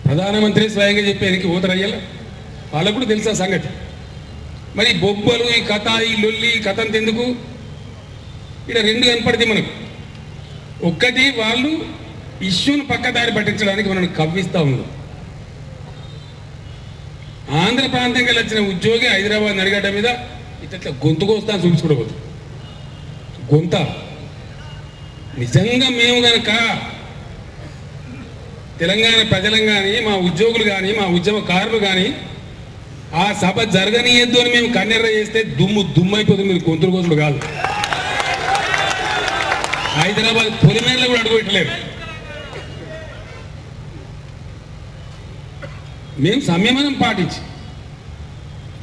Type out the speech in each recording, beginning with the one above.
ప్రధానమంత్రి స్వయంగా చెప్పి వెనక్కి పోతారయ్యాల వాళ్ళకు కూడా తెలుసా సంగతి. మరి బొబ్బలు ఈ కథ ఈ లొల్లి ఈ కథ అంత ఎందుకు? ఇక్కడ రెండు కనపడితే మనకు. ఒక్కటి వాళ్ళు ఇష్యూను పక్కదారి పట్టించడానికి మనల్ని కవ్విస్తూ ఉన్నారు. ఆంధ్ర ప్రాంతంగా వచ్చిన ఉద్యోగి హైదరాబాద్ నడిగడ్డ మీద ఇట్లా గొంతుకొస్తాను చూపించుకోవద్దు. గొంత నిజంగా మేము కనుక తెలంగాణ ప్రజలం కానీ మా ఉద్యోగులు కానీ మా ఉద్యమకారులు కానీ ఆ సభ జరగనీయద్దు అని మేము కన్నెర్ర చేస్తే దుమ్మైపోతుంది. మీరు గొంతులు కోసులు కాదు. హైదరాబాద్ పొలిమేరలో కూడా అడుగుపెట్టలేరు. మేము సంయమనం పాటించి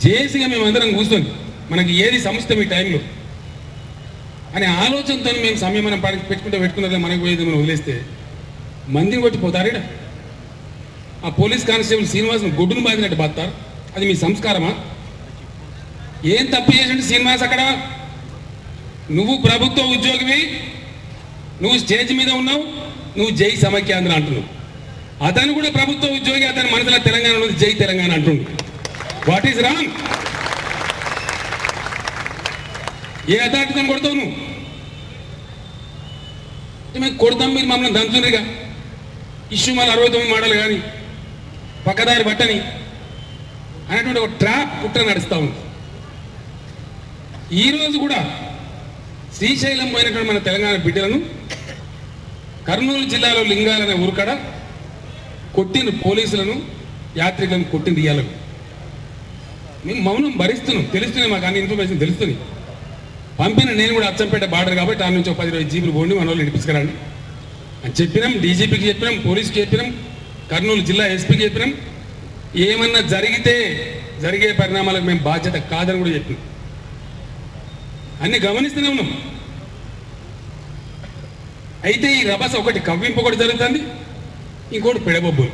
జేఏసీగా మేమందరం కూర్చొని మనకి ఏది సంస్థ మీ టైంలో అనే ఆలోచనతో మేము సంయమనం పాటించి పెట్టుకున్నదే మనకు పోయేది మనం వదిలేస్తే మందిని కొట్టిపోతారు. ఇక్కడ ఆ పోలీస్ కానిస్టేబుల్ శ్రీనివాసం గొడ్డును బాధినట్టు బాస్తారు. అది మీ సంస్కారమా? ఏం తప్పు చేసినట్టు శ్రీనివాస్ అక్కడ? నువ్వు ప్రభుత్వ ఉద్యోగివి, నువ్వు స్టేజ్ మీద ఉన్నావు, నువ్వు జై సమైక్యాంధ్ర అంటున్నావు. అతను కూడా ప్రభుత్వ ఉద్యోగి, అతని మనసులో తెలంగాణ ఉన్నది, జై తెలంగాణ అంటుండు. What is wrong? ఏ అథారిటీతో కొడతావు నువ్వు? మేము కొడతాం, మీరు మమ్మల్ని దంచునిగా ఇష్యూ మళ్ళీ 69 మాటలు కానీ పక్కదారి బట్టని అనేటువంటి ఒక ట్రాప్ కుట్ర నడుస్తూ ఉంది. ఈరోజు కూడా శ్రీశైలం పోయినటువంటి మన తెలంగాణ బిడ్డలను కర్నూలు జిల్లాలో లింగాలనే ఊరుకడ కొట్టిన పోలీసులను యాత్రికులను కొట్టింది ఇయ్యాలకు. మేము మౌనం భరిస్తున్నాం. తెలుస్తున్నాయి, మాకు అన్ని ఇన్ఫర్మేషన్ తెలుస్తుంది. పంపిన నేను కూడా అచ్చంపేట బార్డర్ కాబట్టి ఆ నుంచి 10-20 జీపులు పోండి, మన వాళ్ళు ఇడిపించుకురండి అని చెప్పినాం. డీజీపీకి చెప్పినాం, పోలీస్కి చెప్పినాం, కర్నూలు జిల్లా ఎస్పీకి చెప్పినాం. ఏమన్నా జరిగే పరిణామాలకు మేము బాధ్యత కాదని కూడా చెప్పినాం. అన్ని గమనిస్తూనే ఉన్నాం. అయితే ఈ రభస ఒకటి కవ్వింపు ఒకటి జరుగుతుంది, ఇంకోటి పెడబొబ్బులు.